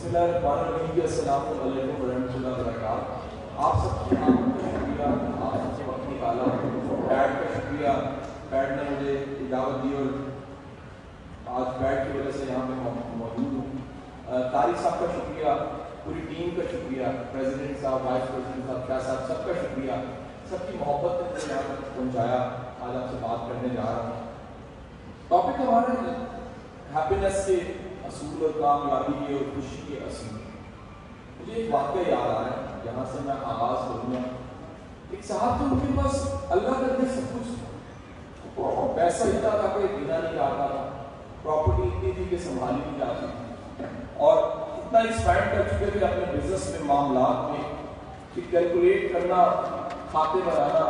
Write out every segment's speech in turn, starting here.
بسم اللہ الرحمن الرحیم. السلام علیکم ورحمۃ اللہ وبرکاتہ. آپ سب کے آمد کا شکریہ, آپ سب سے وقت نکالا. پیڈ کا شکریہ, پیڈ نے مجھے دعوت دی اور آج پیڈ کی وجہ سے یہاں پہ موجود ہوں. طارق صاحب کا شکریہ, پوری ٹیم کا شکریہ, پریزیڈنٹ صاحب, وائس پریزیڈنٹ صاحب, کیا صاحب, سب کا شکریہ. سب کی محبت نے مجھے یہاں تک پہنچایا. آج آپ سے بات کرنے جا رہا ہوں. ٹاپک ہمارا ہیپینس کے اصول اور کامیابی کے اور خوشی کے اصول. مجھے ایک واقعہ یاد آ رہا ہے جہاں سے میں آغاز کروں گا. ایک صاحب تھے, ان کے پاس اللہ کرتے سب کچھ تھا, پیسہ اتنا تھا کہ دینا نہیں جاتا تھا, پراپرٹی اتنی تھی کہ سنبھالی نہیں جاتی تھی, اور اتنا ایکسپینڈ کر چکے تھے اپنے بزنس میں, معاملات میں, کہ کیلکولیٹ کرنا, کھاتے بنانا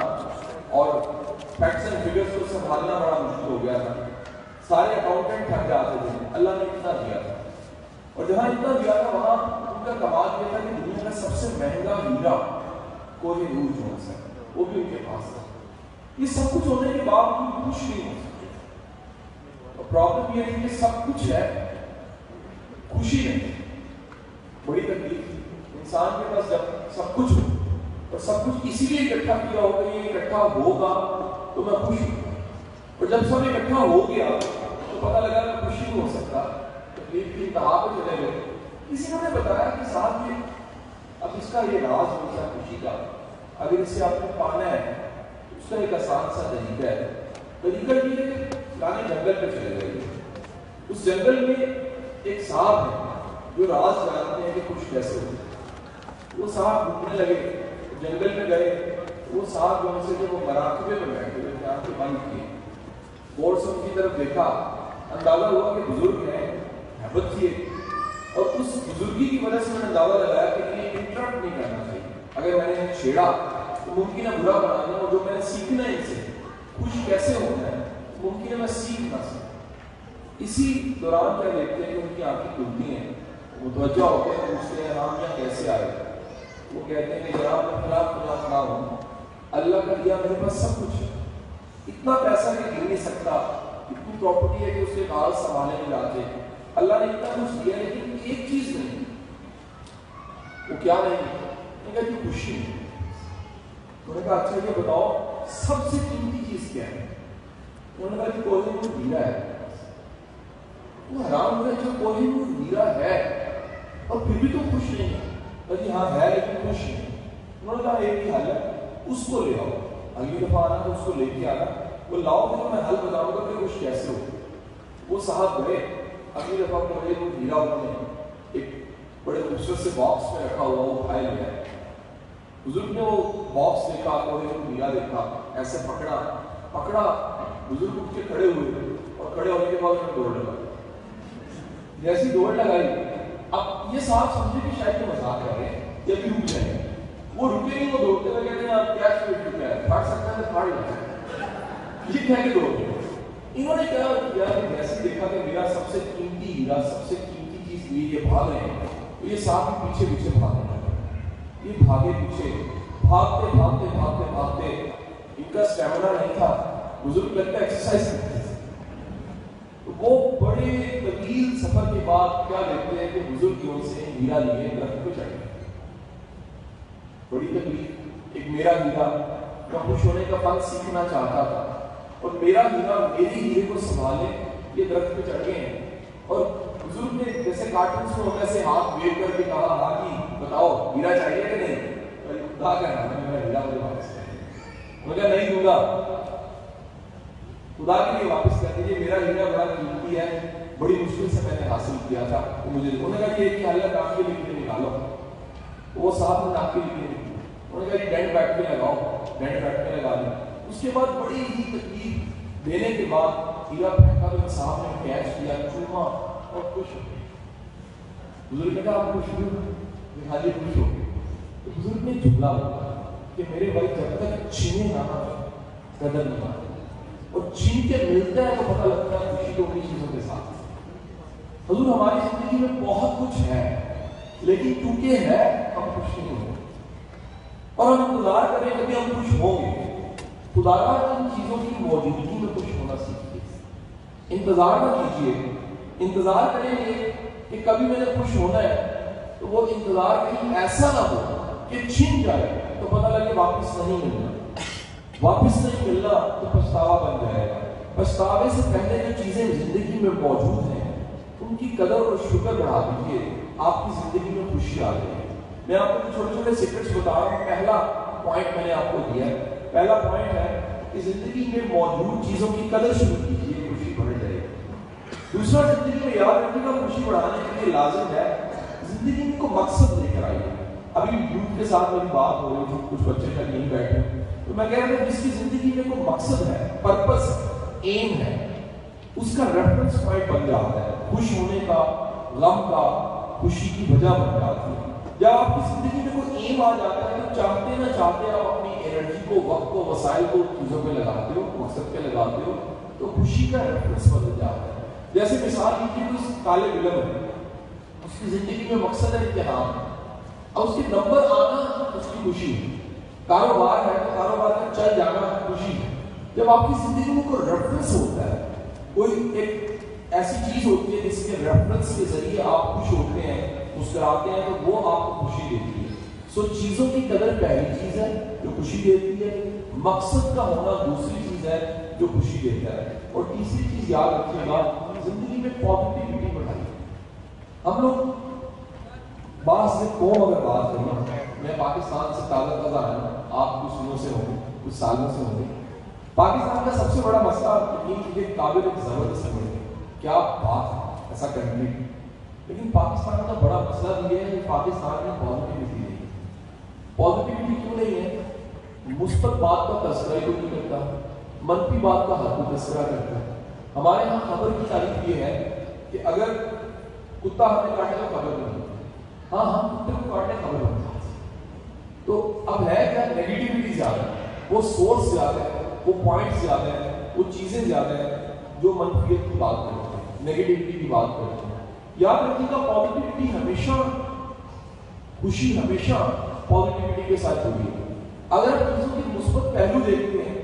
اور فیکٹس اینڈ فگرس کو سنبھالنا بڑا مشکل ہو گیا تھا. سارے اکاؤنٹنٹ تھک جاتے تھے. اللہ نے اتنا دیا تھا, اور جہاں اتنا دیا تھا وہاں ان کا کمال یہ تھا کہ دنیا کا سب سے مہنگا ہیرا کوہ نور جو ہے وہ بھی ان کے پاس تھا. یہ سب کچھ ہونے کے باوجود خوش نہیں ہو سکتے. اور پرابلم یہ ہے کہ سب کچھ ہے, خوشی نہیں. بڑی تکلیف انسان کے پاس جب سب کچھ ہو اور سب کچھ اسی لیے اکٹھا کیا ہوگا, یہ اکٹھا ہوگا تو میں خوش ہوں, اور جب سب اکٹھا ہو گیا تو پتہ لگا کہ خوشی نہیں ہو سکتا, تکلیف کی انتہا پہ چلے گئے. کسی نے بتایا کہ صاحب یہ اب اس کا یہ راز ہوتا ہے خوشی کا, اگر اسے آپ کو پانا ہے اس کا ایک آسان سا طریقہ ہے. طریقہ یہ ہے کہ پرانے جنگل پہ چلے گئے. اس جنگل میں ایک صاحب ہے جو راز جانتے ہیں کہ خوش کیسے ہوتے ہیں. وہ صاحب گھومنے لگے, جنگل میں گئے. وہ صاحب جو سے جب وہ مراقبے میں بیٹھے ہوئے تھے, آنکھیں بند کی, غور سے ان کی طرف دیکھا, اندازہ ہوا کہ بزرگ ہیں, حیبت تھی, اور اس بزرگی کی وجہ سے میں نے اندازہ لگایا کہ انہیں انٹرپٹ نہیں کرنا چاہیے. اگر میں نے انہیں چھیڑا تو ممکن ہے برا بنا دوں, اور جو میں نے سیکھنا ہے ان سے خوش کیسے ہونا ہے ممکن ہے میں سیکھ نہ سکوں. اسی دوران کیا دیکھتے ہیں کہ ان کی آنکھیں کھلتی ہیں, متوجہ ہوتے ہیں, پوچھتے ہیں ہم یہاں کیسے آئے. وہ کہتے ہیں کہ جناب میں فلاں نہ ہوں, اللہ کا دیا میرے پاس سب کچھ ہے, اتنا پیسہ کہ گر نہیں سکتا, اتنی پراپرٹی ہے کہ اس کے کاغذ سنبھالے نہیں جاتے. اللہ نے اتنا کچھ دیا لیکن ایک چیز نہیں. وہ کیا نہیں؟ میں کہا کہ خوشی. انہوں نے کہا اچھا یہ بتاؤ سب سے قیمتی چیز کیا ہے؟ انہوں نے کہا کہ کوہ نور ہیرا ہے. وہ حیران ہو گیا, جو کوہ نور ہیرا ہے اور پھر بھی تو خوش نہیں ہے. کہ ہاں ہے لیکن خوش نہیں. انہوں نے کہا ایک ہی حل ہے, اس کو لے آؤ, اگلی دفعہ آنا تو اس کو لے کے آنا, وہ لاؤ تو میں حل بتاؤں گا کہ خوش کیسے ہو. وہ صاحب گئے, اگلی دفعہ کوہ نور ہیرا انہوں نے ایک بڑے خوبصورت سے باکس میں رکھا ہوا, وہ اٹھائے لیا. بزرگ نے وہ باکس دیکھا, کوہ نور ہیرا دیکھا, ایسے پکڑا, بزرگ اٹھ کے کھڑے ہوئے, اور کھڑے ہونے کے بعد انہوں نے دوڑ لگائی. جیسی دوڑ لگائی, اب یہ صاحب سمجھے کہ شاید یہ مذاق کر رہے ہیں یا بھی رک جائیں گے. وہ رکے نہیں, وہ دوڑتے لگے کہ آپ کیا اسپیڈ رکا ہے, پھاڑ سکتا ہے تو پھاڑ لیتا ہے, یہ کہہ کے دوڑ گئے. انہوں نے کیا کیا کہ جیسے دیکھا کہ میرا سب سے قیمتی ہیرا, سب سے قیمتی چیز یہ بھاگ رہے ہیں, تو یہ صاحب پیچھے پیچھے بھاگنے لگے. یہ بھاگے پیچھے, بھاگتے ان کا اسٹیمنا نہیں تھا. بزرگ لگتا ہے ایکسرسائز کرتے تھے. تو وہ بڑے طویل سفر کے بعد کیا دیکھتے ہیں کہ بزرگ یوں سے ہیرا لیے درخت پہ چڑھ گئے. بڑی تکلیف, ایک میرا ہیرا, میں خوش ہونے کا فن سیکھنا چاہتا تھا, اور میرا ہیرا میری ہیرے کو سنبھالے, یہ درخت پہ چڑھ گئے ہیں. اور بزرگ نے جیسے کارٹونس میں ہوتا ہے ہاتھ ویو کر کے کہا, ہاں جی بتاؤ ہیرا چاہیے کہ نہیں. خدا کا نام ہے, میرا ہیرا مجھے واپس کر دیں. میں کہا نہیں دوں گا, خدا کے لیے واپس کر دیجیے, میرا ہیرا بڑا قیمتی ہے, بڑی مشکل سے میں نے حاصل کیا تھا. تو مجھے انہوں نے کہا کہ ایک ہی حل ہے, ناک کے لکھنے نکالو. وہ صاحب نے ناک کے لکھنے نکالے. انہوں نے کہا کہ ڈینٹ بیٹ پہ لگاؤ, ڈینٹ بیٹ پہ لگا دیں. اس کے بعد بڑی ہی تکلیف دینے کے بعد ہیرا پھینکا تو صاحب نے کیچ کیا, چوما اور خوش ہو گئے. بزرگ نے کہا آپ خوش ہو گئے؟ ہاں جی خوش ہو گئے. تو بزرگ نے جملہ بولا کہ میرے بھائی جب تک چھینے نہ قدر نہیں آتی, اور چھین کے ملتا ہے تو پتہ لگتا ہے خوشی تو انہیں چیزوں کے ساتھ. حضور ہماری زندگی میں بہت کچھ ہے, لیکن کیونکہ ہے ہم خوش نہیں ہوتے, اور ہم انتظار کریں کبھی ہم خوش ہوں گے. خدا را ان چیزوں کی موجودگی میں خوش ہونا سیکھیے. انتظار نہ کیجیے, انتظار کریں گے کہ کبھی میں نے خوش ہونا ہے, تو وہ انتظار کہیں ایسا نہ ہو کہ چھن جائے تو پتہ لگے واپس نہیں ملنا، واپس نہیں ملنا تو پچھتاوا بن جائے گا۔ پچھتاوے سے پہلے جو چیزیں زندگی میں موجود ہیں ان کی قدر اور شکر بڑھا دیجیے، آپ کی زندگی میں خوشی آ جائے گی۔ میں آپ کو چھوٹے چھوٹے سیکرٹس بتا رہا ہوں۔ پہلا پوائنٹ میں نے آپ کو دیا ہے، پہلا پوائنٹ ہے کہ زندگی میں موجود چیزوں کی قدر شروع کیجیے، خوشی بڑھ جائے گی۔ دوسرا، زندگی میں یاد رکھنے کا خوشی بڑھانے کے لیے لازم ہے زندگی میں کوئی مقصد لے کر آئیے۔ ابھی یوتھ کے ساتھ میری بات ہو رہی تھی، کچھ بچے تک نہیں بیٹھے، تو میں کہہ رہا تھا جس کی زندگی میں کوئی مقصد ہے، پرپس، ایم ہے، اس کا ریفرنس پوائنٹ بن جاتا ہے، خوش ہونے کا، غم کا، خوشی کی وجہ بن جاتی ہے۔ جب آپ کی زندگی میں کوئی ایم آ جاتا ہے تو چاہتے نہ چاہتے آپ اپنی انرجی کو، وقت کو، وسائل کو چیزوں پہ لگاتے ہو، مقصد پہ لگاتے ہو، تو خوشی کا ریفرنس بدل جاتا ہے۔ جیسے مثال لیجیے کہ اس طالب علم ہے، اس کی زندگی میں مقصد ہے امتحان، اور اس کے نمبر آنا اس کی خوشی ہے۔ کاروبار ہے تو کاروبار کا چل جانا خوشی ہے۔ جب آپ کی زندگی میں کوئی ریفرنس ہوتا ہے، کوئی ایک ایسی چیز ہوتی ہے جس کے ریفرنس کے ذریعے آپ خوش ہوتے ہیں، مسکراتے ہیں، تو وہ آپ کو خوشی دیتی ہے۔ سو چیزوں کی قدر پہلی چیز ہے جو خوشی دیتی ہے، مقصد کا ہونا دوسری چیز ہے جو خوشی دیتا ہے، اور تیسری چیز یاد رکھیے گا، زندگی میں پازیٹیوٹی بڑھائیے۔ ہم لوگ بعض سے قوم اگر بات کریں، میں پاکستان سے تازہ تازہ آیا ہوں، آپ کچھ دنوں سے ہوں گے، کچھ سالوں سے ہوں گے۔ پاکستان کا سب سے بڑا مسئلہ یہ قابل زبردست ہے، کیا بات ہے، ایسا کنٹری، لیکن پاکستان کا بڑا مسئلہ یہ ہے کہ پاکستان میں پازیٹیوٹی نہیں ہے۔ پازیٹیوٹی کیوں نہیں ہے؟ مثبت بات کا تذکرہ کوئی نہیں کرتا، منفی بات کا ہر کوئی تذکرہ کرتا ہے۔ ہمارے یہاں خبر کی تعریف یہ ہے کہ اگر کتا ہمیں کاٹے تو خبر نہیں، ہاں ہم کتے کو کاٹے خبر بنتا ہے۔ تو اب ہے کیا؟ نیگیٹیوٹی زیادہ ہے، وہ سورس زیادہ ہے، وہ پوائنٹ زیادہ ہے، وہ چیزیں زیادہ ہیں جو منفیت کی بات کرتے ہیں، نیگیٹیوٹی کی بات کرتے ہیں۔ یاد رکھیے گا، پازیٹیوٹی ہمیشہ، خوشی ہمیشہ پازیٹیوٹی کے ساتھ ہوئی ہے۔ اگر آپ چیزوں کے مثبت پہلو دیکھتے ہیں،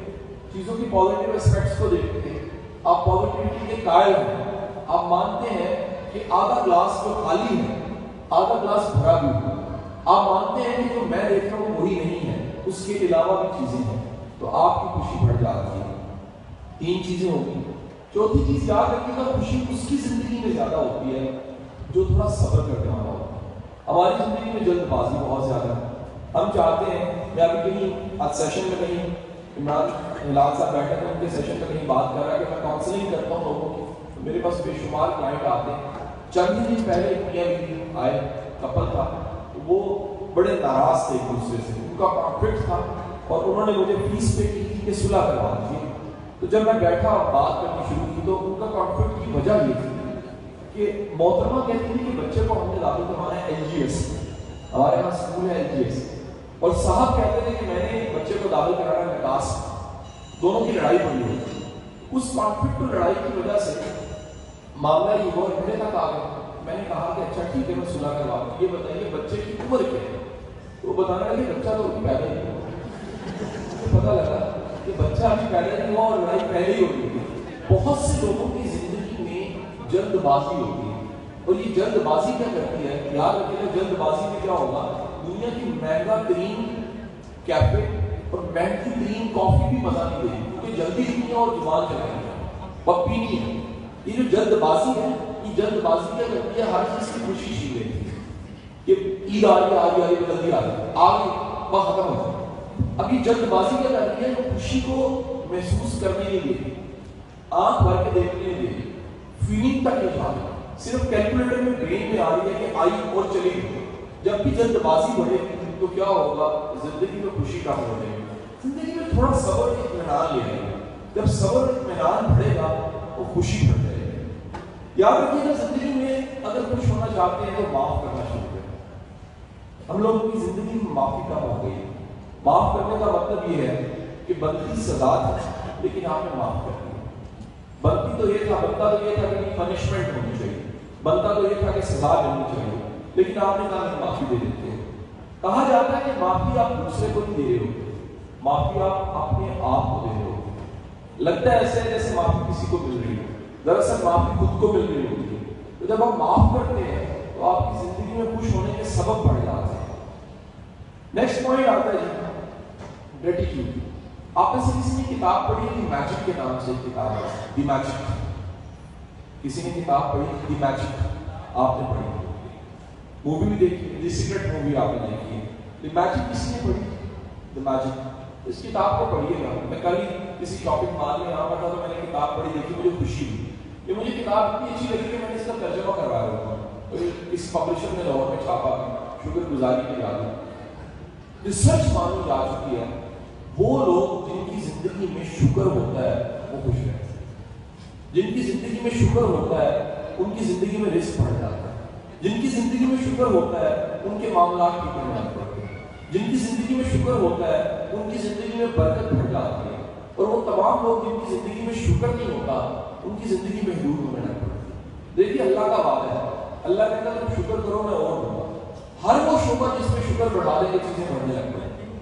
چیزوں کی پازیٹیو اسپیکٹس کو دیکھتے ہیں، آپ پازیٹیوٹی کے قائل ہیں، آپ مانتے ہیں کہ آدھا گلاس جو خالی ہے آدھا گلاس بھرا بھی ہے، آپ مانتے ہیں کہ جو میں دیکھ رہا ہوں وہی نہیں ہے، اس کے علاوہ بھی چیزیں ہیں، تو آپ کی خوشی بڑھ جاتی ہے۔ تین چیزیں ہوگی۔ چوتھی چیز یاد رکھیے گا، خوشی اس کی زندگی میں زیادہ ہوتی ہے جو تھوڑا صبر کرنے والا ہوتا ہے۔ ہماری زندگی میں جلد بازی بہت زیادہ ہے، ہم چاہتے ہیں، میں ابھی کہیں آج سیشن میں کہیں عمران ہلال صاحب بیٹھے تھے، ان کے سیشن میں کہیں بات کر رہا ہے کہ میں کاؤنسلنگ کرتا ہوں لوگوں کی، تو میرے پاس بے شمار کلائنٹ آتے ہیں۔ چند دن پہلے ایک میاں بیوی آئے، کپل تھا، تو وہ بڑے ناراض تھے ایک دوسرے سے، ان کا کانفلکٹ تھا، اور انہوں نے مجھے فیس پے کی تھی کہ صلح کروا دیجیے۔ تو جب میں بیٹھا اور بات کرنی شروع کی تو ان کا کانفلکٹ کی وجہ یہ تھی کہ محترمہ کہتی تھی کہ بچے کو ہم نے داخل کروانا ہے LGS، ہمارے یہاں اسکول ہے LGS، اور صاحب کہتے تھے کہ میں نے بچے کو داخل کرانا ہے نکاس۔ دونوں کی لڑائی بڑی ہوئی، اس کانفلکٹ اور لڑائی کی وجہ سے معاملہ یہ ہوا، ہمیں تک آ گیا۔ میں نے کہا کہ اچھا ٹھیک ہے، میں صلح کروا دوں، یہ بتائیے بچے کی عمر کیا ہے؟ تو وہ بتانا کہ بچہ تو ابھی پیدا ہی ہوا، پتہ لگا کہ بچہ ابھی پیدا نہیں ہوا اور لڑائی پہلے ہی ہوگی۔ بہت سے لوگوں کی زندگی میں جلد بازی ہوتی ہے، اور یہ جلد بازی کیا کرتی ہے؟ یاد رکھیے گا، جلد بازی میں کیا ہوگا، دنیا کی مہنگا ترین کیفے اور مہنگی ترین کافی بھی مزہ نہیں دے گی، کیونکہ جلدی نہیں ہے اور زبان چلائیں گے، وقت پینی ہے۔ یہ جو جلد بازی ہے، یہ جلد بازی کیا کرتی ہے؟ ہر چیز کی خوشی چھین لیتی ہے کہ عید آ رہی ہے، آگے آگے جلدی آ رہی ہے، آگے وقت ختم ہو جائے۔ اب یہ جلد بازی کیا کرتی ہے؟ خوشی کو محسوس کرنے نہیں دیتی، آنکھ بھر کے دیکھنے نہیں دیتی، فیلنگ تک نہیں جاتی، صرف کیلکولیٹر میں برین میں آ رہی ہے کہ آئی اور چلی گئی۔ جب بھی جلد بازی بڑھے تو کیا ہوگا؟ زندگی میں خوشی کم ہو جائے گی۔ زندگی میں تھوڑا صبر اطمینان لے آئے گا، جب صبر اطمینان بڑھے گا تو خوشی بڑھ جائے گی۔ یاد رکھیے گا، زندگی میں اگر خوش ہونا چاہتے ہیں تو معاف کرنا شروع کریں۔ ہم لوگوں کی زندگی میں معافی کم ہو گئی۔ معاف کرنے کا مطلب یہ ہے کہ بنتی سزا تھی لیکن آپ نے معاف کر دیا۔ بنتی تو یہ تھا، بنتا تو یہ تھا کہ پنشمنٹ ہونی چاہیے، بنتا تو یہ تھا کہ سزا ملنی چاہیے، لیکن آپ نے کہا کہ معافی دے دیتے ہیں۔ کہا جاتا ہے کہ معافی آپ دوسرے کو نہیں دے رہے ہو، معافی آپ اپنے آپ کو دے رہے ہو۔ لگتا ہے ایسے جیسے معافی کسی کو مل رہی ہے، دراصل معافی خود کو مل رہی ہوتی ہے۔ تو جب ہم معاف کرتے ہیں تو آپ کی زندگی میں خوش ہونے کے سبب بڑھ جاتے ہیں. نیکسٹ پوائنٹ آتا ہے جی گریٹیٹیوڈ. آپ میں سے کسی نے کتاب پڑھی ہے دی میجک کے نام سے کتاب ہے دی میجک؟ کسی نے کتاب پڑھی دی میجک؟ آپ نے پڑھی؟ مووی بھی دیکھی دی سیکرٹ مووی آپ نے دیکھی ہے. دی میجک کسی نے پڑھی؟ دی میجک اس کتاب کو پڑھیے گا. میں کل ہی کسی شاپنگ مال میں یہاں پر تھا تو میں نے کتاب پڑھی دیکھی, مجھے خوشی ہوئی. یہ مجھے کتاب اتنی اچھی لگی کہ میں نے اس کا ترجمہ کروایا ہوا ہے. اس پبلشر نے لاہور میں چھاپا, شکر گزاری کی یاد. ریسرچ مانی جا چکی ہے وہ لوگ جن کی زندگی میں شکر ہوتا ہے وہ خوش رہتے ہیں. جن کی زندگی میں شکر ہوتا ہے ان کی زندگی میں رزق بڑھ جاتا ہے. جن کی زندگی میں شکر ہوتا ہے ان کے معاملات ٹھیک ہو جاتے ہیں. جن کی زندگی میں شکر ہوتا ہے ان کی زندگی میں برکت بڑھ جاتی ہے. اور وہ تمام لوگ جن کی زندگی میں شکر نہیں ہوتا ان کی زندگی میں محدود ہونے لگ پڑتی ہے. دیکھیے اللہ کا وعدہ ہے, اللہ کہتا ہے تم شکر کرو میں اور دوں گا. ہر وہ شکر جس میں شکر بڑھا دے گی چیزیں بڑھنے لگ پڑیں گی,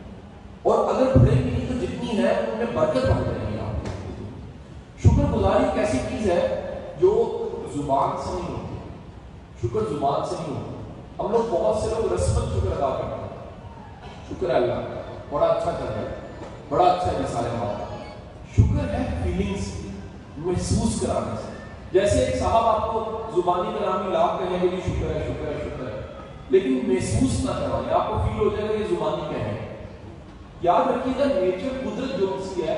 اور اگر بڑھے گی نہیں تو جتنی ہے ان میں برکت بڑھ جائے گی. آپ شکر گزاری ایک ایسی چیز ہے جو زبان سے نہیں ہوتی. شکر زبان سے نہیں ہوتی. ہم لوگ بہت سے لوگ رسمت شکر ادا کرتے ہیں, شکر ہے اللہ کا بڑا اچھا کر رہا ہے, بڑا اچھا ہے مثال ہے. شکر ہے فیلنگس محسوس کرانے سے. جیسے ایک صاحب آپ کو زبانی کلامی لاکھ کہیں گے شکر ہے شکر ہے شکر ہے, لیکن محسوس نہ کروائیں. آپ کو فیل ہو جائے گا یہ زبانی کہیں. یاد رکھیے گا نیچر قدرت جو اس کی ہے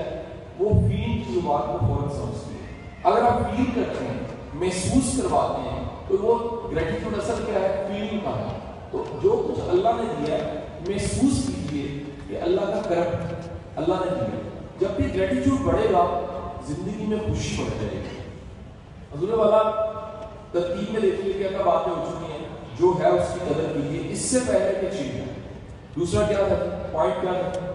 وہ فیل کی زبان کو فوراً سمجھتی ہے. اگر آپ فیل کرتے ہیں محسوس کرواتے ہیں تو وہ گریٹیٹیوڈ اصل کیا ہے؟ فیلنگ کا ہے. تو جو کچھ اللہ نے دیا ہے محسوس کیجیے کہ اللہ کا کرم اللہ نے دیا. جب بھی گریٹیٹیوڈ بڑھے گا زندگی میں خوشی بڑھ جائے گی. حضور والا ترتیب میں دیکھیے کیا کیا باتیں ہو چکی ہیں. جو ہے اس کی قدر کیجیے. اس سے پہلے کہ چیز ہے دوسرا کیا تھا پوائنٹ کیا تھا؟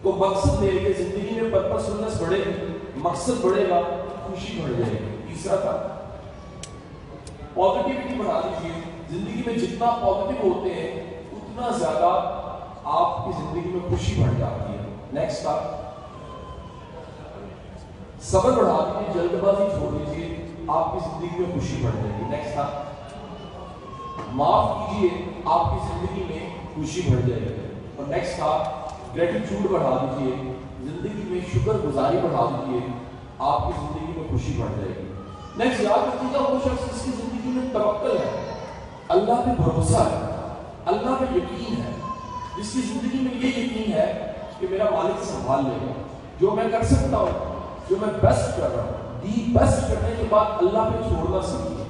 تو مقصد دے گی زندگی میں پرپس فلنس بڑھے گی, مقصد بڑھے گا خوشی بڑھ جائے گی. تیسرا تھا پازیٹیوٹی بڑھا دیجیے. زندگی میں جتنا پازیٹیو ہوتے ہیں اتنا زیادہ آپ کی زندگی میں خوشی بڑھ جاتی ہے. نیکسٹ تھا صبر بڑھا دیجیے, جلد بازی چھوڑ دیجیے, آپ کی زندگی میں خوشی بڑھ جائے گی. نیکسٹ تھا معاف کیجیے, آپ کی زندگی میں خوشی بڑھ جائے گی. اور نیکسٹ تھا گریٹیٹیوڈ بڑھا دیجیے, زندگی میں شکر گزاری بڑھا دیجیے, آپ کی زندگی میں خوشی بڑھ جائے گی. نیکسٹ یاد رکھیے گا وہ شخص جس کی زندگی میں توکل ہے, اللہ پہ بھروسہ ہے, اللہ پہ یقین ہے, جس کی زندگی میں یہ یقین ہے کہ میرا مالک سنبھال لے گا, جو میں کر سکتا ہوں, جو میں بیسٹ کر رہا ہوں, دی بیسٹ کرنے کے بعد اللہ پہ چھوڑنا سیکھیے.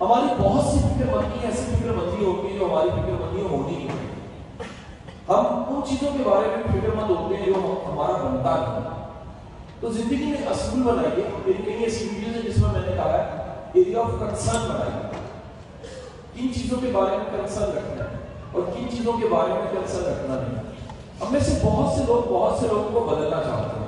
ہماری بہت سی فکر مندی ایسی فکر مندی ہوتی ہے جو ہماری فکر مندی ہونی نہیں. ہم ان چیزوں کے بارے میں فکر مند ہوتے ہیں جو ہمارا بنتا نہیں. تو زندگی میں اصول بنائیے. میری کئی ایسی ویڈیوز ہیں جس میں نے کہا ہے ایریا آف کنسرن بنائیے. کن چیزوں کے بارے میں کنسرن رکھنا ہے اور کن چیزوں کے بارے میں کنسرن رکھنا نہیں. ہم میں سے بہت سے لوگوں کو بدلنا چاہتے ہیں,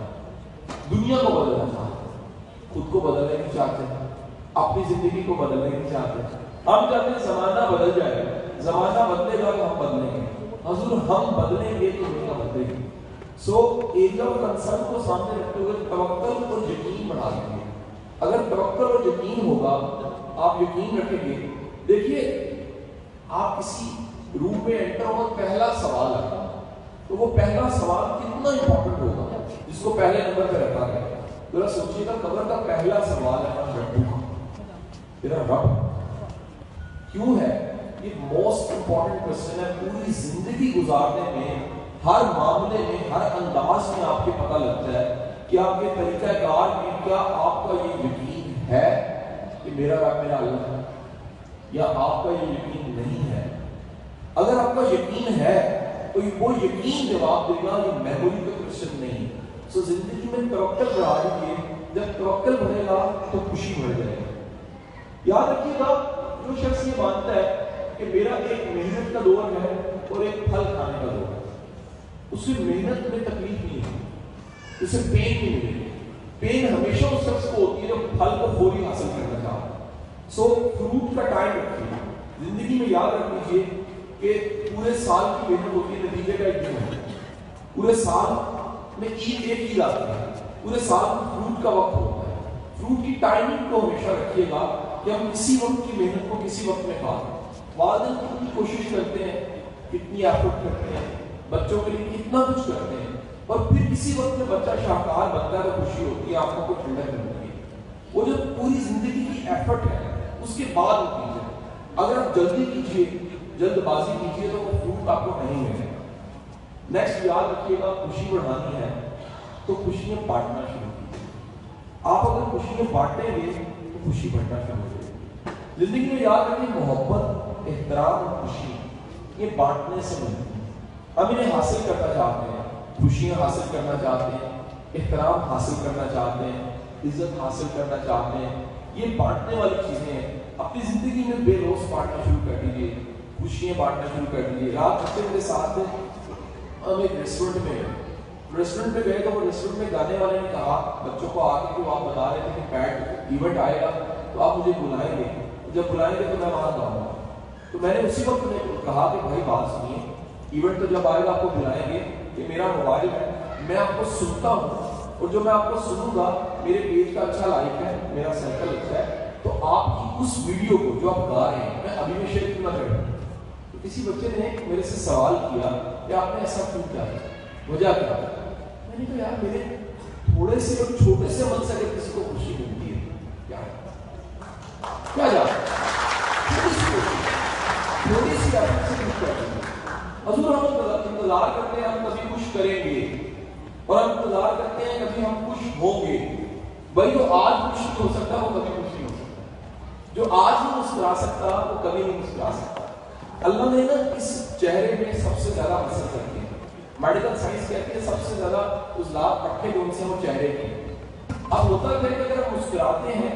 دنیا کو بدلنا چاہتے ہیں, خود کو بدلنے نہیں چاہتے ہیں, اپنی زندگی کو بدلنے نہیں چاہتے ہیں. ہم چاہتے ہیں زمانہ بدل جائے گا, زمانہ بدلے گا تو ہم بدلیں گے. حضور ہم بدلیں گے تو دنیا بدلے گی. سو ایریا آف کنسرن کو سامنے رکھتے ہوئے توکل اور یقین بڑھا دیجیے. اگر توکل اور یقین ہوگا, آپ یقین رکھیں گے. دیکھیے آپ کسی روم میں انٹر ہو پہلا سوال آتا تو وہ پہلا سوال کتنا امپورٹنٹ ہوگا جس کو پہلے نمبر پہ رکھا گیا. ذرا سوچیے گا قبر کا پہلا سوال ہے تیرا رب کیوں ہے. یہ موسٹ امپورٹنٹ کوسچن ہے. پوری زندگی گزارنے میں ہر معاملے میں ہر انداز میں آپ کے پتہ لگتا ہے کہ آپ کے طریقہ کار میں کیا آپ کا یہ یقین ہے کہ میرا رب میرا اللہ ہے, یا آپ کا یہ یقین نہیں ہے. اگر آپ کا یقین ہے تو وہ یقین جواب دے گا, یہ میموری کا کوسچن نہیں. سو زندگی میں توکل بڑھا دیجیے. جب توکل بڑھے گا تو خوشی بڑھ جائے گی. یاد رکھیے گا جو شخص یہ مانتا ہے کہ میرا ایک محنت کا دور ہے اور ایک پھل کھانے کا دور ہے, اس کی محنت میں تکلیف نہیں ہے, اسے پین نہیں ملے گی. پین ہمیشہ اس شخص کو ہوتی ہے جو پھل کو فوری حاصل کرنا چاہتا ہے. سو فروٹ کا ٹائم رکھیے. زندگی میں یاد رکھ لیجیے کہ پورے سال کی محنت ہوتی ہے, نتیجے کا ایک دن ہے. پورے سال میں ایک عید آتی ہے, پورے سال میں فروٹ کا وقت ہوتا ہے. فروٹ کی ٹائمنگ کو ہمیشہ رکھیے گا کہ ہم کسی وقت کی محنت کو کسی وقت میں کھا لیں. والدین کتنی کوشش کرتے ہیں, کتنی ایفرٹ کرتے ہیں, بچوں کے لیے کتنا کچھ کرتے ہیں, اور پھر کسی وقت میں بچہ شاہکار بنتا ہے تو خوشی ہوتی ہے, آنکھوں کو ٹھنڈک ملتی ہے. وہ جو پوری زندگی کی ایفرٹ ہے اس کے بعد ہوتی ہے. اگر آپ جلدی کیجیے, جلد بازی کیجیے تو وہ فروٹ آپ کو نہیں ملے گا. نیکسٹ یاد رکھیے گا, خوشی بڑھانی ہے تو خوشیاں بانٹنا شروع کیجیے. آپ اگر خوشیاں بانٹیں گے تو خوشی بڑھنا شروع ہو جائے گی. زندگی میں یاد رکھیں, محبت, احترام اور خوشی یہ بانٹنے سے ملتی ہے. ہم انہیں حاصل کرنا چاہتے ہیں, خوشیاں حاصل کرنا چاہتے ہیں, احترام حاصل کرنا چاہتے ہیں, عزت حاصل کرنا چاہتے ہیں. یہ بانٹنے والی چیزیں ہیں. اپنی زندگی میں بے لوث بانٹنا شروع کر دیجیے, خوشیاں بانٹنا شروع کر دیجیے. رات بچے میرے ساتھ تھے, ہم ایک ریسٹورینٹ میں گئے تو وہ ریسٹورینٹ میں گانے والے نے کہا بچوں کو آ کے, وہ آپ بتا رہے تھے کہ پیڈ ایونٹ آئے گا تو آپ مجھے بلائیں گے, جب بلائیں گے تو میں وہاں گاؤں گا. تو میں نے اسی وقت کہا کہ بھائی بات سنیے, ایونٹ تو جب آئے گا آپ کو بلائیں گے, یہ میرا موبائل ہے, میں آپ کو سنتا ہوں, اور جو میں آپ کو سنوں گا میرے پیج کا اچھا لائک ہے, میرا سرکل اچھا ہے, تو آپ کی اس ویڈیو کو جو آپ گا رہے ہیں میں ابھی میں شیئر کیوں نہ کروں. تو کسی بچے نے میرے سے سوال کیا کہ آپ نے ایسا کیوں کیا, وجہ کیا؟ میں نے کہا یار میرے تھوڑے سے اور چھوٹے سے من سے اگر کسی کو خوشی ملتی ہے کیا جا تھوڑی سی آپ سے کچھ کرتے ہیں. حضور ہم انتظار کرتے ہیں ہم کبھی کچھ کریں گے, اور ہم انتظار کرتے ہیں کبھی ہم خوش ہوں گے. بھائی جو آج خوش نہیں ہو سکتا وہ کبھی خوش نہیں ہو سکتا, جو آج نہیں مسکرا سکتا وہ کبھی نہیں مسکرا سکتا. اللہ نے نا اس چہرے میں سب سے زیادہ اثر کرتی ہے. میڈیکل سائنس کہتی ہے سب سے زیادہ عضلات پٹھے جون سے وہ چہرے کے. اب ہوتا ہے کہ اگر ہم مسکراتے ہیں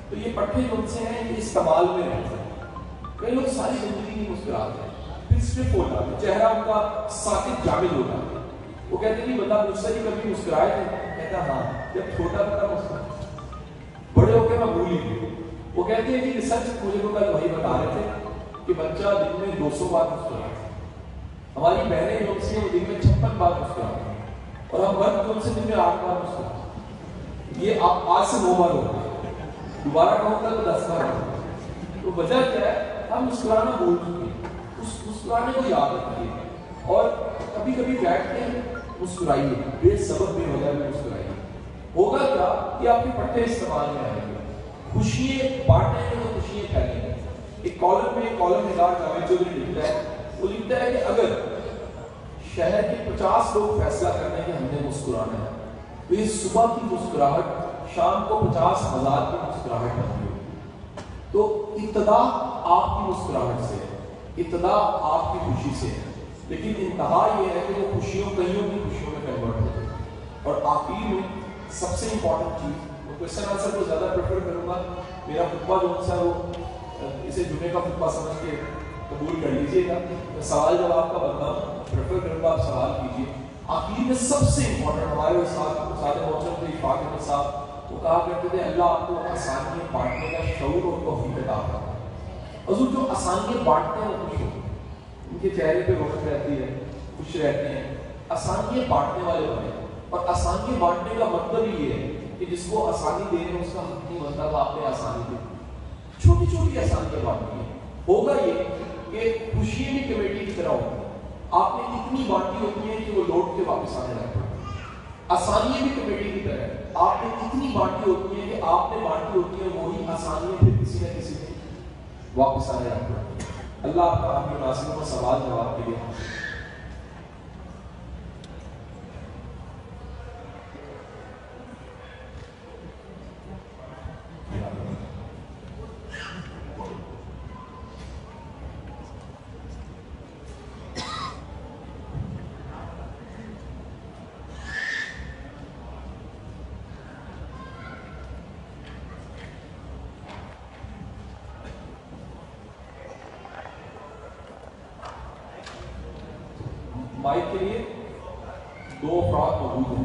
تو یہ پٹھے جون سے ہیں, یہ استعمال میں رہتے ہیں. کئی لوگ ساری زندگی نہیں مسکراتے ہیں, پھر اسٹرپ ہو جاتے ہیں, چہرہ ان کا ساکت جامد ہو جاتا ہے. وہ کہتے ہیں کہ بتا مجھ سے ہی کبھی مسکرائے تھے, کہتا ہاں جب چھوٹا تھا مسکرایا, بڑے ہو کے میں بھول ہی گئی. وہ کہتے ہیں کہ سچ مجھے کو کل وہی بتا رہے تھے کہ بچہ دن میں 200 بار مسکراتا ہے. ہماری بہنیں جو سے وہ دن میں 56 بار مسکراتی ہیں, اور ہم مرد جو سے دن میں 8 بار مسکراتے ہیں. یہ آپ آج سے 9 بار ہوتا ہے, دوبارہ کہوں گا تو 10 بار ہوتا ہے. تو وجہ کیا ہے, ہم مسکرانا بھول چکے ہیں. اس مسکرانے کو یاد رکھیے, اور کبھی کبھی بیٹھتے ہیں مسکرائیے, بے سبب بے وجہ میں مسکرائیے. ہوگا کیا کہ آپ کے پٹھے استعمال میں آئیں گے, خوشیاں بانٹیں گے تو خوشیاں پھیلیں گے. ایک کالم نگار جاوید چودھری لکھتا ہے, وہ لکھتا ہے کہ اگر شہر کے 50 لوگ فیصلہ کرنے کہ ہم نے مسکرانا ہے تو یہ صبح کی مسکراہٹ شام کو 50,000 کی مسکراہٹ بنتی ہوگی. تو ابتدا آپ کی مسکراہٹ سے ہے, ابتدا آپ کی خوشی سے ہے, لیکن انتہا یہ ہے کہ وہ خوشیوں کئیوں کی خوشیوں میں کنورٹ ہو جائے. اور آخر میں سب سے امپورٹنٹ چیز, وہ کوشچن آنسر کو زیادہ پریفر کروں گا, میرا خطبہ جو ہے وہ اسے جمعے کا خطبہ سمجھ کے قبول کر لیجیے گا. میں سوال جواب کا بنتا ہوں, پریفر کروں گا آپ سوال کیجیے. آخر میں سب سے امپورٹنٹ ہمارے استاد محترم تھے اشفاق احمد صاحب, وہ کہا کرتے تھے اللہ آپ کو آسانیاں بانٹنے کا شعور اور توفیق عطا کرتا ہے. حضور جو آسانیاں بانٹتے ہیں وہ خوش ہوتے ہیں, ان کے چہرے پہ رونق رہتی ہے, خوش رہتے ہیں. آسانیاں بانٹنے والے بنے, اور آسانیاں بانٹنے کا مطلب یہ ہے کہ جس کو آسانی دے رہے ہیں اس کا حق نہیں بنتا تو آپ نے آسانی دے. چھوٹی چھوٹی آسانیاں بانٹی ہیں. ہوگا یہ کہ خوشی بھی کمیٹی کی طرح ہوتی ہے, آپ نے اتنی بانٹی ہوتی ہے کہ وہ لوٹ کے واپس آنے لگتا ہے. آسانیاں بھی کمیٹی کی طرح ہے, آپ نے اتنی بانٹی ہوتی ہے کہ آپ نے بانٹی ہوتی ہے وہی آسانیاں پھر کسی نہ کسی سے واپس آنے لگتا ہے. اللہ آپ کا آپ کے ناظروں کا سوال جواب کے لیے مائک کے لیے 2 افراد موجود ہیں.